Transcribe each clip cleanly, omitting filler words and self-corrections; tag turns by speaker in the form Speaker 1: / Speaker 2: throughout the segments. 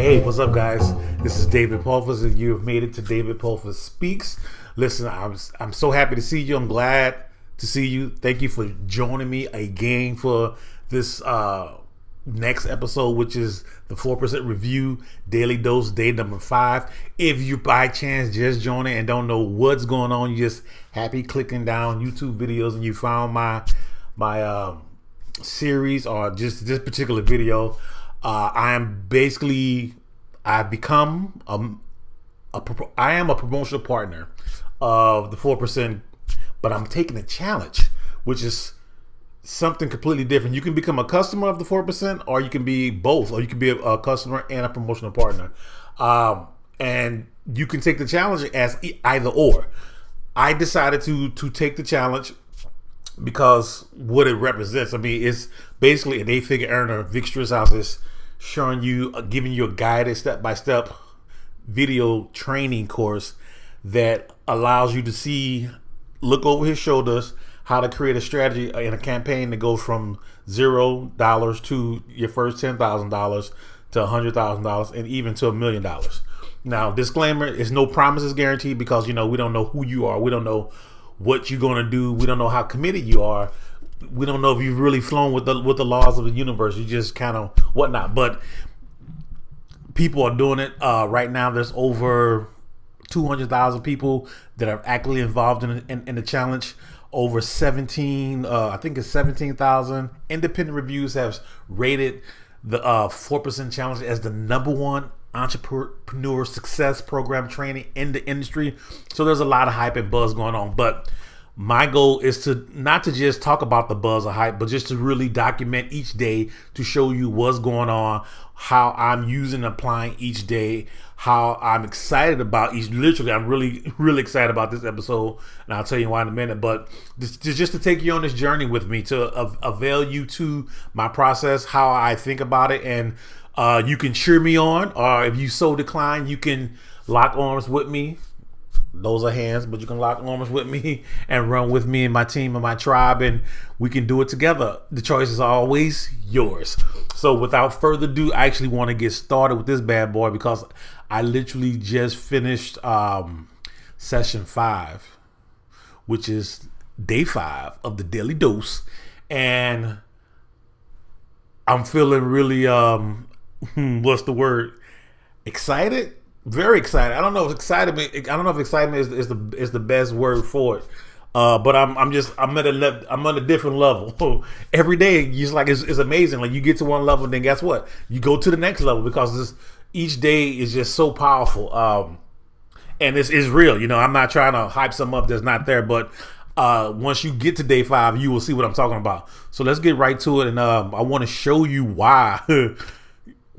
Speaker 1: Hey, what's up, guys? This is David Pulfus, and you have made it to David Pulfus Speaks. Listen, I'm so happy to see you. I'm glad to see you. Thank you for joining me again for this next episode, which is the 4% Review Daily Dose, day number 5. If you by chance just joining and don't know what's going on, you just happy clicking down YouTube videos and you found my series or just this particular video. I've become I am a promotional partner of the 4%, but I'm taking a challenge, which is something completely different. You can become a customer of the 4%, or you can be both, or you can be a customer and a promotional partner. And you can take the challenge as either or. I decided to take the challenge because what it represents. I mean, it's basically an 8-figure earner. Vic Strisshouse is showing you, giving you a guided step-by-step video training course that allows you to look over his shoulders, how to create a strategy in a campaign that goes from $0 to your first $10,000 to $100,000 and even to $1 million. Now, disclaimer, is no promises guaranteed because, we don't know who you are. We don't know what you're going to do. We don't know how committed you are. We don't know if you've really flown with the laws of the universe. You just kind of whatnot. But people are doing it right now. There's over 200,000 people that are actively involved in the challenge. Over 17,000 independent reviews have rated the 4% challenge as the #1 entrepreneur success program training in the industry. So there's a lot of hype and buzz going on. But my goal is to not to just talk about the buzz or hype, but just to really document each day to show you what's going on, how I'm using and applying each day, how I'm excited about each. Literally, I'm really, really excited about this episode, and I'll tell you why in a minute. But just to take you on this journey with me, to avail you to my process, how I think about it, and you can cheer me on, or if you so decline, you can lock arms with me. Those are hands, but you can lock arms with me and run with me and my team and my tribe, and we can do it together. The choice is always yours. So without further ado, I actually want to get started with this bad boy because I literally just finished session 5, which is day 5 of the Daily Dose, and I'm feeling really what's the word? Excited? Very excited. I don't know if excitement is the best word for it. But I'm on a different level. Every day, it's amazing. Like, you get to one level, and then guess what? You go to the next level because each day is just so powerful. And it's real. I'm not trying to hype something up that's not there. But once you get to day 5, you will see what I'm talking about. So let's get right to it. And I want to show you why.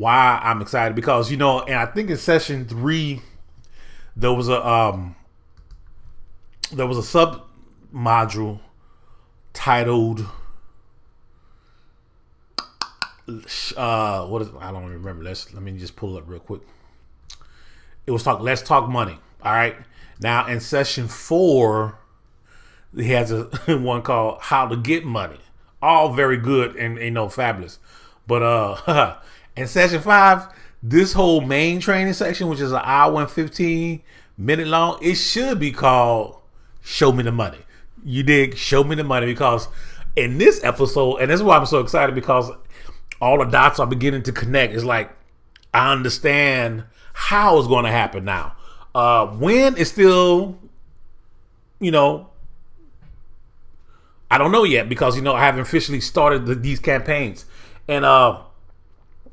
Speaker 1: Why I'm excited, because and I think in session 3 there was a sub module titled what is, I don't remember. Let me just pull it up real quick. It was Let's Talk Money. All right. Now in session 4 he has a one called How to Get Money. All very good and fabulous, but in session 5, this whole main training section, which is an hour and 15 minute long, it should be called Show Me the Money. You dig? Show me the money, because in this episode, and this is why I'm so excited, because all the dots are beginning to connect. It's like, I understand how it's going to happen now. When is still, I don't know yet, because, I haven't officially started these campaigns.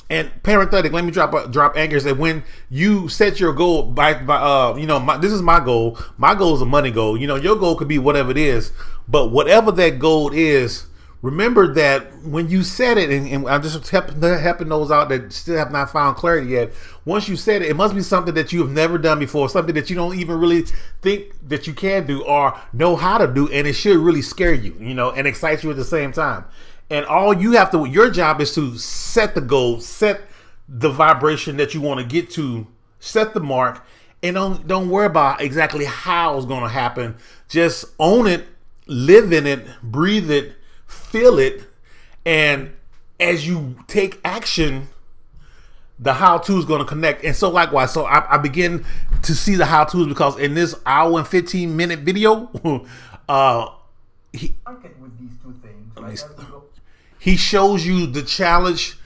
Speaker 1: And parenthetic, let me drop anchors that when you set your goal this is my goal. My goal is a money goal. Your goal could be whatever it is, but whatever that goal is, remember that when you set it, and I'm just helping those out that still have not found clarity yet. Once you set it, it must be something that you have never done before, something that you don't even really think that you can do or know how to do, and it should really scare you, and excite you at the same time. And all you have to, your job is to set the goal, set the vibration that you want to get to, set the mark, and don't worry about exactly how it's going to happen. Just own it, live in it, breathe it, feel it, and as you take action, the how-to is going to connect. And so likewise, so I begin to see the how-tos because in this hour and 15-minute video,
Speaker 2: with these two things, right?
Speaker 1: He shows you the challenge,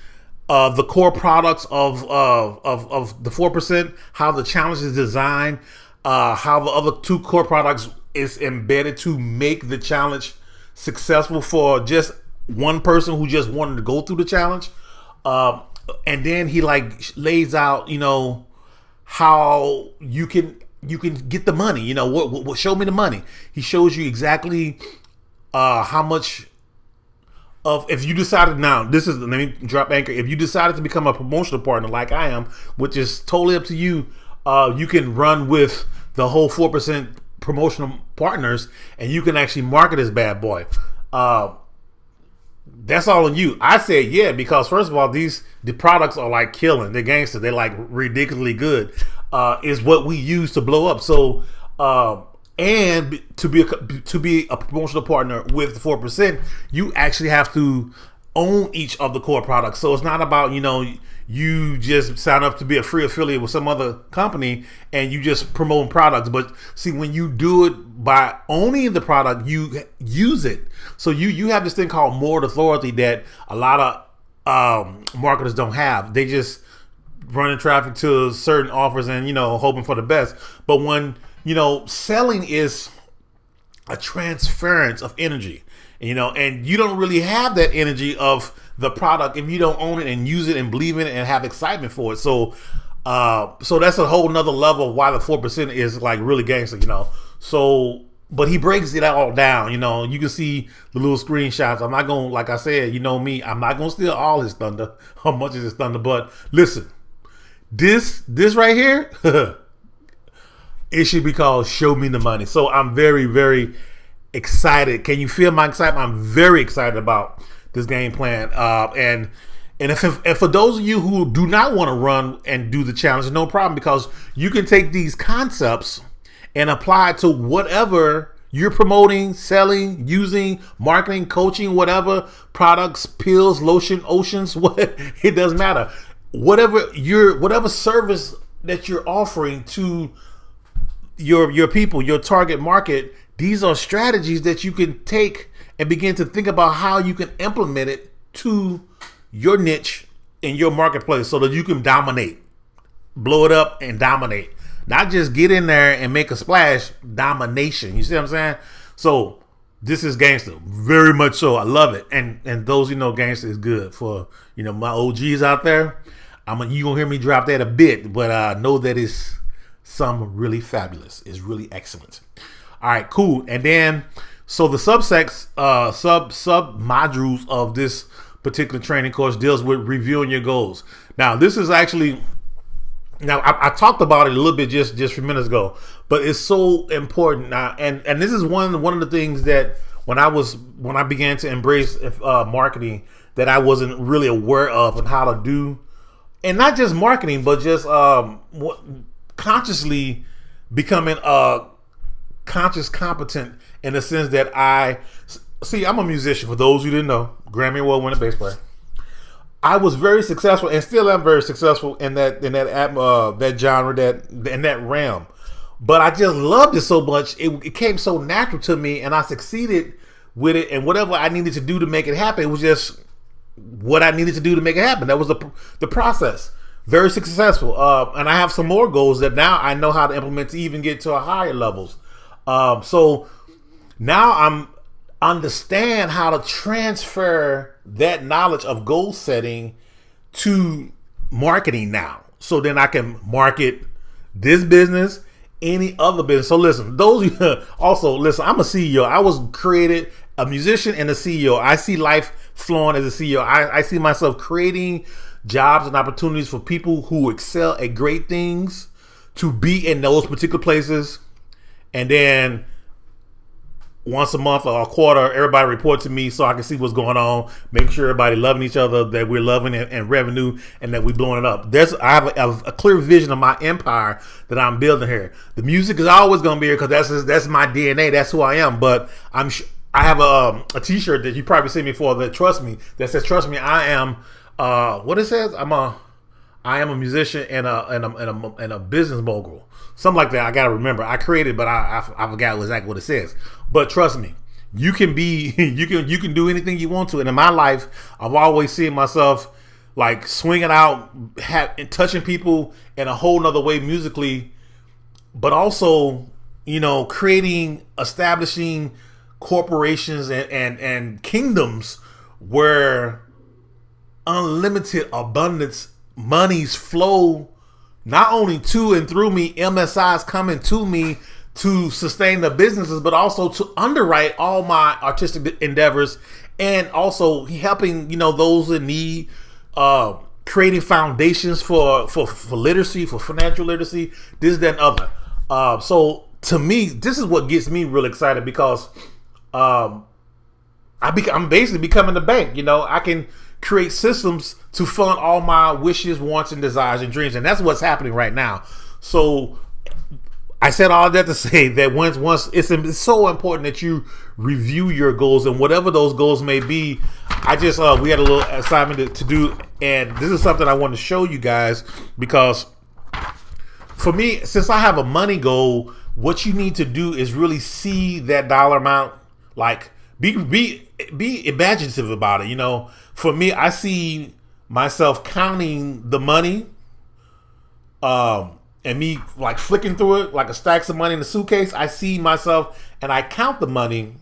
Speaker 1: the core products of the 4%, how the challenge is designed, how the other two core products is embedded to make the challenge successful for just one person who just wanted to go through the challenge. And then he like lays out, how you can get the money. What show me the money. He shows you exactly how much of, if you decided, now this is, let me drop anchor. If you decided to become a promotional partner like I am, which is totally up to you, you can run with the whole 4% promotional partners, and you can actually market this bad boy. That's all on you. I said yeah, because first of all, the products are like killing. They're gangster. They're like ridiculously good. Is what we use to blow up. So and to be a promotional partner with the 4%, you actually have to own each of the core products. So it's not about you just sign up to be a free affiliate with some other company and you just promote products. But see, when you do it by owning the product, you use it. So you have this thing called moral authority that a lot of marketers don't have. They just running traffic to certain offers and hoping for the best. But when selling is a transference of energy, and you don't really have that energy of the product if you don't own it and use it and believe in it and have excitement for it. So that's a whole nother level of why the 4% is like really gangster, So, but he breaks it all down, you can see the little screenshots. I'm not going to, like I said, me, I'm not going to steal all his thunder, how much is his thunder, but listen, this right here, it should be called Show Me the Money. So I'm very, very excited. Can you feel my excitement? I'm very excited about this game plan. And if for those of you who do not want to run and do the challenge, no problem, because you can take these concepts and apply it to whatever you're promoting, selling, using, marketing, coaching, whatever, products, pills, lotion, oceans, it doesn't matter. Whatever service that you're offering to your people, your target market, these are strategies that you can take and begin to think about how you can implement it to your niche in your marketplace so that you can dominate, blow it up and dominate. Not just get in there and make a splash, domination. You see what I'm saying? So this is gangster, very much so. I love it. And those gangster is good for my OGs out there. You gonna hear me drop that a bit, but I know that it's some really fabulous. It's really excellent. All right, cool. And then so the sub modules of this particular training course deals with reviewing your goals. Now this is actually, I talked about it a little bit just a few minutes ago, but it's so important now. And this is one of the things that when I began to embrace marketing that I wasn't really aware of and how to do, and not just marketing, but just consciously becoming conscious competent in the sense that I'm a musician. For those who didn't know, Grammy Award winning bass player. I was very successful and still am very successful in that genre, in that realm. But I just loved it so much. It came so natural to me, and I succeeded with it. And whatever I needed to do to make it happen, it was just what I needed to do to make it happen. That was the process. Very successful. And I have some more goals that now I know how to implement to even get to a higher levels. So now I'm understand how to transfer that knowledge of goal setting to marketing now. So then I can market this business, any other business. So listen, also listen, I'm a CEO. I was created a musician and a CEO. I see life flowing as a CEO. I see myself creating jobs and opportunities for people who excel at great things to be in those particular places. And then once a month or a quarter, everybody report to me so I can see what's going on, make sure everybody loving each other, that we're loving it and revenue, and that we're blowing it up. I have a clear vision of my empire that I'm building here. The music is always going to be here because that's my DNA. That's who I am. But I have a T-shirt that you probably see me for that says, "Trust me, I am." What it says? I am a musician and a business mogul. Something like that. I gotta remember. I created, but I forgot exactly what it says. But trust me, you can be you can do anything you want to. And in my life, I've always seen myself like swinging out, touching people in a whole nother way musically, but also creating, establishing corporations and kingdoms where unlimited abundance monies flow not only to and through me, MSIs coming to me to sustain the businesses, but also to underwrite all my artistic endeavors, and also helping those in need, creating foundations for literacy, for financial literacy, this, that, and other. So to me, this is what gets me real excited, because I'm basically becoming the bank. I can create systems to fund all my wishes, wants, and desires and dreams, and that's what's happening right now. So I said all that to say that once it's so important that you review your goals, and whatever those goals may be. I just we had a little assignment to do, and this is something I want to show you guys, because for me, since I have a money goal, what you need to do is really see that dollar amount, like be imaginative about it. For me, I see myself counting the money, and me like flicking through it like a stacks of money in a suitcase. I see myself and I count the money,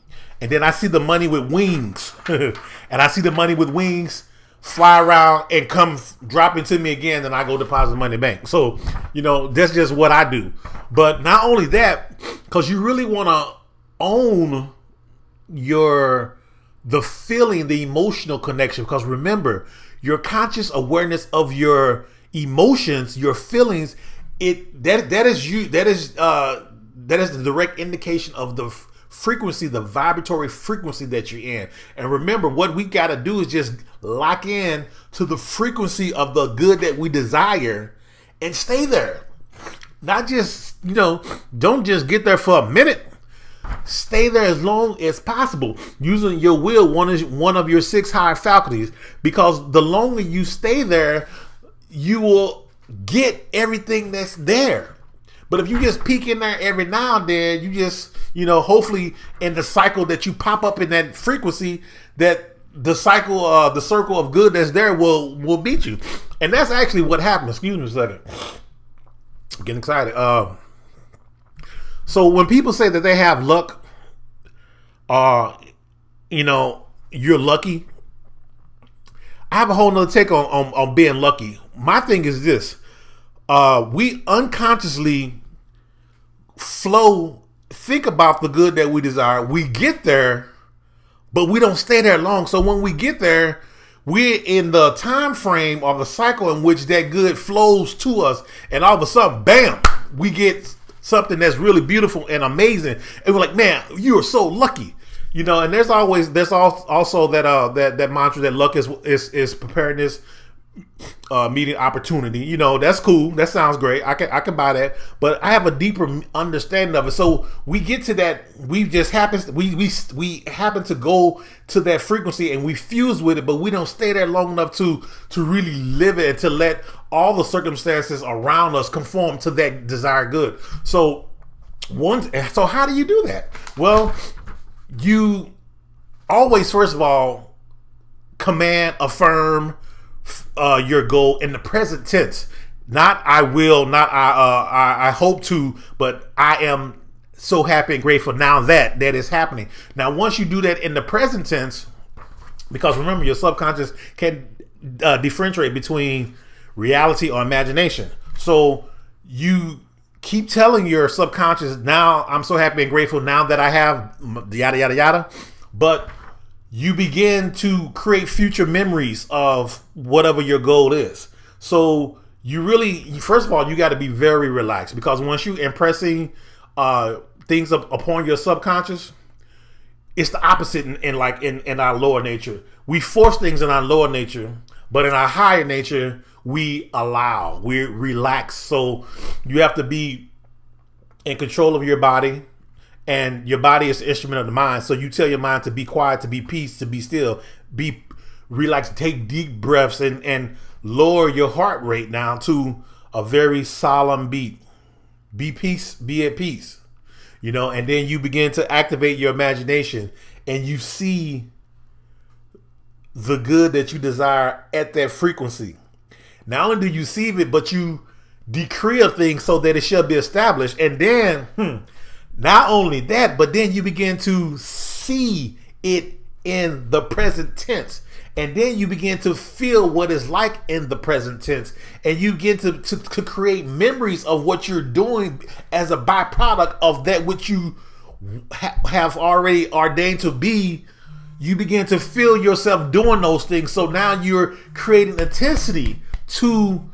Speaker 1: and then I see the money with wings, and I see the money with wings fly around and come drop into me again. Then I go deposit the money in the bank. So that's just what I do. But not only that, because you really want to own the feeling, the emotional connection. Because remember, your conscious awareness of your emotions, your feelings, that is the direct indication of the frequency, the vibratory frequency that you're in. And remember, what we got to do is just lock in to the frequency of the good that we desire and stay there. Not just, don't just get there for a minute. Stay there as long as possible, using your will, one of your 6 higher faculties, because the longer you stay there, you will get everything that's there. But if you just peek in there every now and then, you just, hopefully in the cycle that you pop up in that frequency, that the circle of good that's there will beat you. And that's actually what happened. Excuse me a second. I'm getting excited. So when people say that they have luck, you're lucky, I have a whole nother take on being lucky. My thing is this. We unconsciously think about the good that we desire. We get there, but we don't stay there long. So when we get there, we're in the time frame or the cycle in which that good flows to us, and all of a sudden, bam, we get something that's really beautiful and amazing, and we're like, man, you are so lucky. And there's also that mantra that luck is preparedness meeting opportunity. That's cool. That sounds great. I can buy that. But I have a deeper understanding of it. So we get to that. We happen to go to that frequency and we fuse with it, but we don't stay there long enough to really live it and to let all the circumstances around us conform to that desired good. So how do you do that? Well, you always, first of all, command, affirm your goal in the present tense. Not I will, not I hope to, but I am so happy and grateful now that is happening. Now, once you do that in the present tense, because remember, your subconscious can differentiate between reality or imagination. So you keep telling your subconscious, now I'm so happy and grateful now that I have yada, yada, yada. But you begin to create future memories of whatever your goal is. So you really, first of all, you got to be very relaxed, because once you impressing things upon your subconscious, it's the opposite in our lower nature. We force things in our lower nature, but in our higher nature, we relax. So you have to be in control of your body, and your body is the instrument of the mind. So you tell your mind to be quiet, to be peace, to be still, be relaxed, take deep breaths, and lower your heart rate now to a very solemn beat. Be at peace. And then you begin to activate your imagination and you see the good that you desire at that frequency. Not only do you see it, but you decree a thing so that it shall be established. And then, not only that, but then you begin to see it in the present tense. And then you begin to feel what it's like in the present tense. And you get to create memories of what you're doing as a byproduct of that which you have already ordained to be. You begin to feel yourself doing those things. So now you're creating intensity to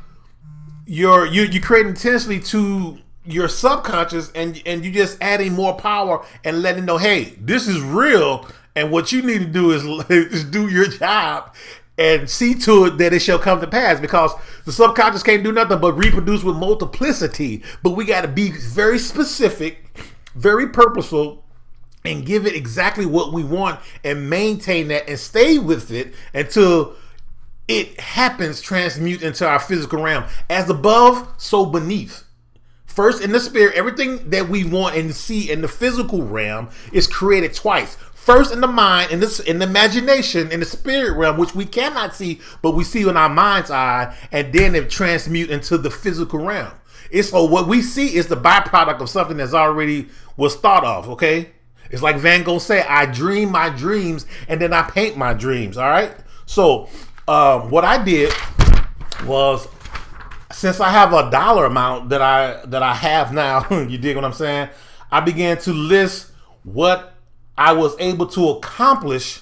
Speaker 1: you create intensity to your subconscious, and you just adding more power and letting know, hey, this is real, and what you need to do is do your job and see to it that it shall come to pass, because the subconscious can't do nothing but reproduce with multiplicity. But we got to be very specific, very purposeful, and give it exactly what we want and maintain that and stay with it until it happens, transmute into our physical realm. As above, so beneath. First in the spirit, everything that we want and see in the physical realm is created twice. First in the mind, in the imagination, in the spirit realm, which we cannot see, but we see in our mind's eye, and then it transmute into the physical realm. So what we see is the byproduct of something that's already was thought of, okay? It's like Van Gogh said, I dream my dreams and then I paint my dreams, all right? So what I did was, since I have a dollar amount that I have now, you dig what I'm saying? I began to list what I was able to accomplish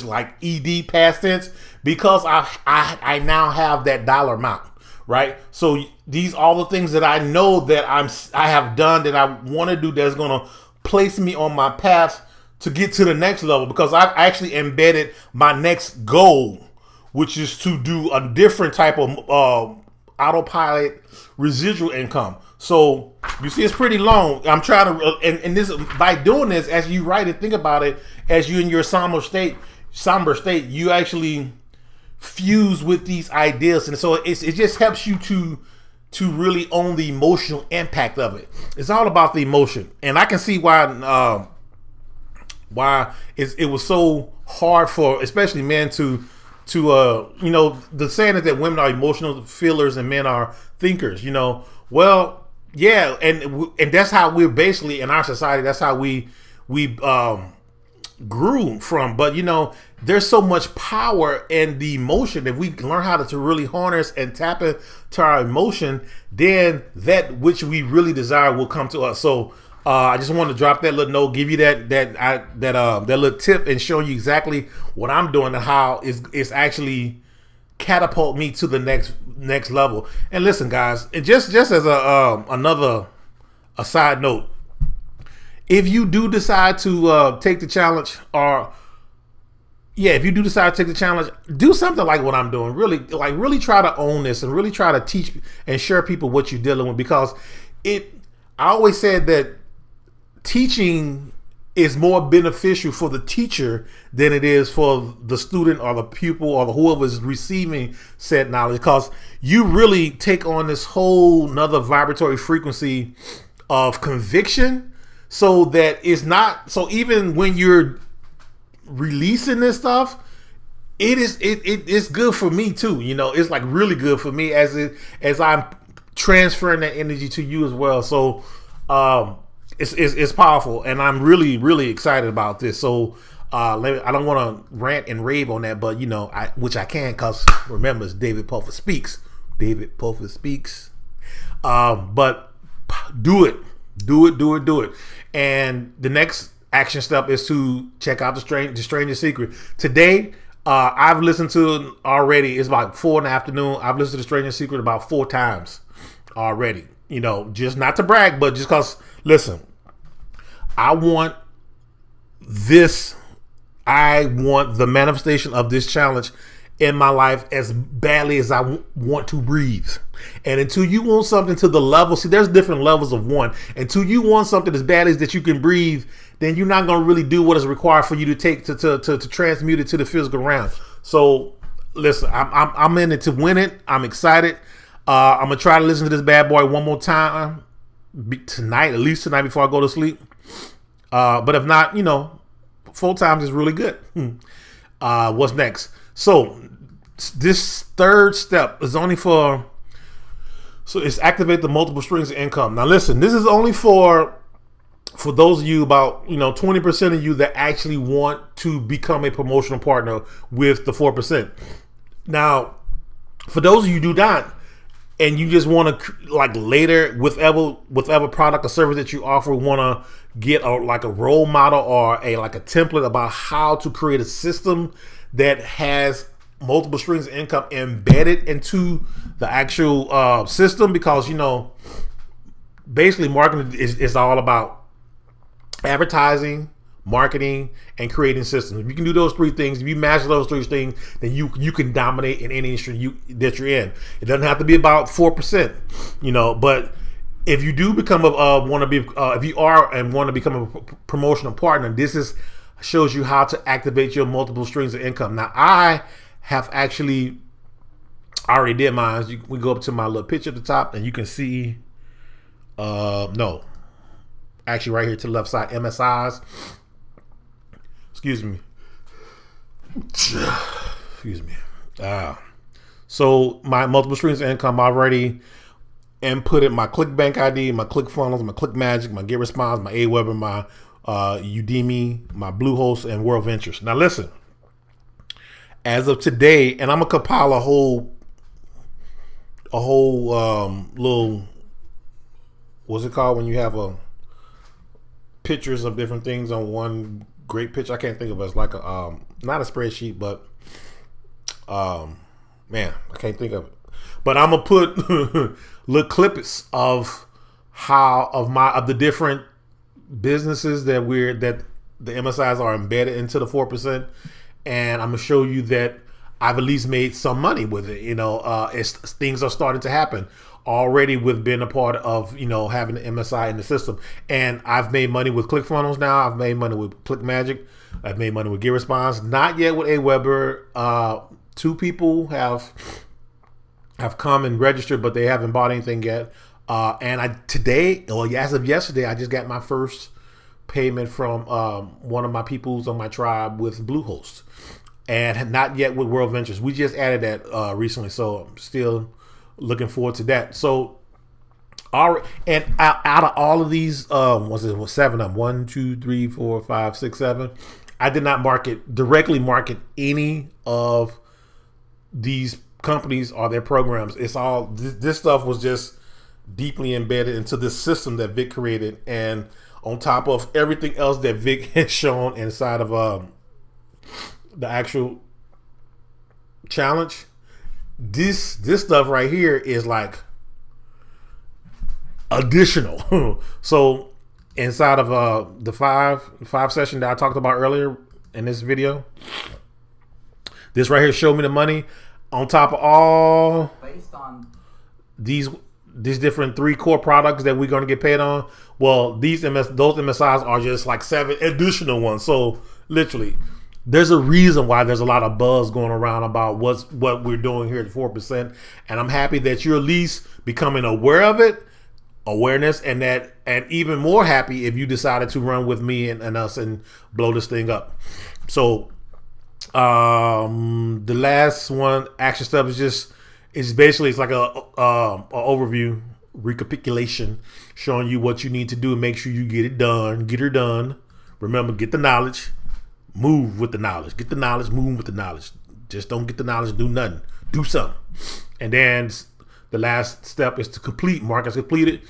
Speaker 1: like ED past tense, because I now have that dollar amount, right? So these all the things that I know that I have done that I want to do that's going to place me on my path to get to the next level, because I've actually embedded my next goal, which is to do a different type of autopilot residual income. So you see, it's pretty long. I'm trying to, and this, by doing this, as you write and think about it, as you in your somber state, you actually fuse with these ideas, and so it just helps you to really own the emotional impact of it. It's all about the emotion, and I can see why it was so hard for especially men to the saying is that women are emotional feelers and men are thinkers. Well, yeah, and that's how we're basically in our society. That's how we grew from. But there's so much power in the emotion. If we learn how to really harness and tap into our emotion, then that which we really desire will come to us. So I just wanted to drop that little note, give you that little tip, and show you exactly what I'm doing and how it's actually catapult me to the next level. And listen, guys, and just as a side note, if you do decide to take the challenge, do something like what I'm doing. Really try to own this and really try to teach and share people what you're dealing with, because I always said that teaching is more beneficial for the teacher than it is for the student or the pupil or whoever is receiving said knowledge, because you really take on this whole nother vibratory frequency of conviction, so that it's not, so even when you're releasing this stuff, it's good for me too. It's like really good for me as I'm transferring that energy to you as well. So it's powerful, and I'm really, really excited about this. So I don't want to rant and rave on that, but which I can, because remember, it's David Pulver Speaks. But do it. And the next action step is to check out the Stranger Secret. Today, I've listened to already. It's about 4 in the afternoon. I've listened to the Stranger Secret about 4 times already. Just not to brag, but just because, listen, I want the manifestation of this challenge in my life as badly as I want to breathe. And until you want something to the level, see, there's different levels of one. Until you want something as badly as that you can breathe, then you're not going to really do what is required for you to take to transmute it to the physical realm. So listen, I'm in it to win it. I'm excited. I'm gonna try to listen to this bad boy one more time tonight, at least tonight before I go to sleep. But if not, 4 times is really good. What's next? So this third step is only for. So it's activate the multiple streams of income. Now listen, this is only for those of you, about 20% of you that actually want to become a promotional partner with the 4%. Now, for those of you who do not, and you just want to like later with whatever product or service that you offer, want to get like a role model or a template about how to create a system that has multiple streams of income embedded into the actual system, because basically marketing is all about advertising, marketing, and creating systems. If you can do those 3 things, if you master those 3 things, then you can dominate in any industry that you're in. It doesn't have to be about 4%, but if you do become if you are and want to become a promotional partner, this shows you how to activate your multiple streams of income. Now, I have actually already did mine. We go up to my little picture at the top, and you can see, actually right here to the left side, MSIs. Excuse me. So my multiple streams of income, I already inputted my ClickBank ID, my ClickFunnels, my ClickMagic, my GetResponse, my Aweber, my Udemy, my Bluehost, and World Ventures. Now listen, as of today, and I'm gonna compile a whole little, what's it called when you have pictures of different things on one great picture? I can't think of it. It's like a not a spreadsheet, but man, I can't think of it. But I'm gonna put little clips of the different businesses that the MSIs are embedded into the 4%, and I'm gonna show you that I've at least made some money with it. Things are starting to happen already with being a part of having the MSI in the system. And I've made money with ClickFunnels now. I've made money with ClickMagic. I've made money with GetResponse. Not yet with Aweber. 2 people have come and registered, but they haven't bought anything yet. And as of yesterday, I just got my first payment from one of my peoples on my tribe with Bluehost, and not yet with World Ventures. We just added that recently, so I'm still looking forward to that. So, and out of all of these, 7 of them? 1, 2, 3, 4, 5, 6, 7. I did not directly market any of these companies or their programs. It's all this stuff was just deeply embedded into this system that Vic created, and on top of everything else that Vic has shown inside of the actual challenge. This stuff right here is like additional. So inside of the five session that I talked about earlier in this video, this right here showed me the money on top of all
Speaker 2: based on
Speaker 1: these different 3 core products that we're going to get paid on. Well, those MSIs are just like 7 additional ones. So literally, there's a reason why there's a lot of buzz going around about what we're doing here at 4%, and I'm happy that you're at least becoming aware of it, and even more happy if you decided to run with me and us and blow this thing up. So the last one, action step, is basically it's like a overview, recapitulation, showing you what you need to do and make sure you get her done. Remember, get the knowledge. Move with the knowledge. Get the knowledge, move with the knowledge. Just don't get the knowledge, do nothing. Do something. And then the last step is to complete. Mark has completed.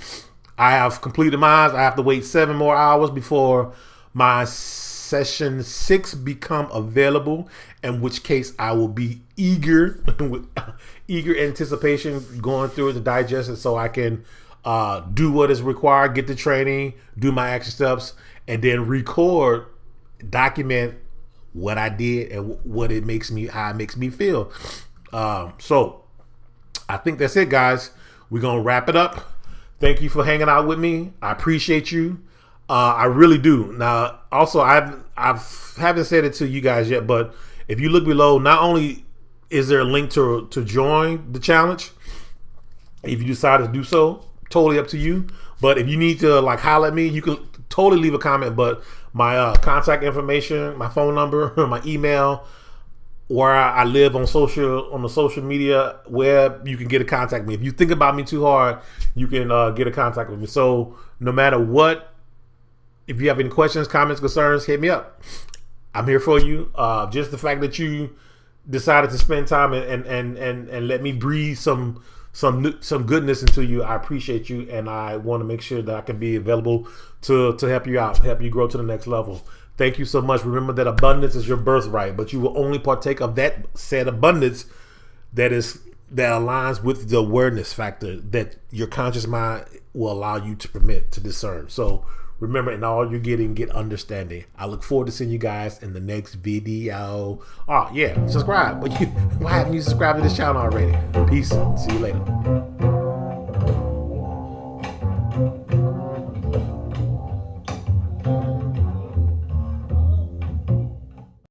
Speaker 1: I have completed mine. I have to wait 7 more hours before my session 6 become available, in which case I will be eager with eager anticipation going through it to digest it, so I can do what is required, get the training, do my action steps, and then record, document what I did and how it makes me feel. So I think that's it, guys. We're gonna wrap it up. Thank you for hanging out with me. I appreciate you. I really do. Now, also, I haven't said it to you guys yet, but if you look below, not only is there a link to join the challenge? If you decide to do so, totally up to you. But if you need to like holler at me, you can totally leave a comment. But my contact information, my phone number, my email, where I live on the social media web, you can get a contact me. If you think about me too hard, you can get a contact with me. So no matter what, if you have any questions, comments, concerns, hit me up. I'm here for you. Just the fact that you decided to spend time and let me breathe some goodness into you, I appreciate you, and I want to make sure that I can be available to help you out, help you grow to the next level. Thank you so much. Remember that abundance is your birthright, but you will only partake of that said abundance that aligns with the awareness factor that your conscious mind will allow you to permit to discern. So remember, in all you're getting, get understanding. I look forward to seeing you guys in the next video. Oh yeah, subscribe. But why haven't you subscribed to this channel already? Peace. See you later.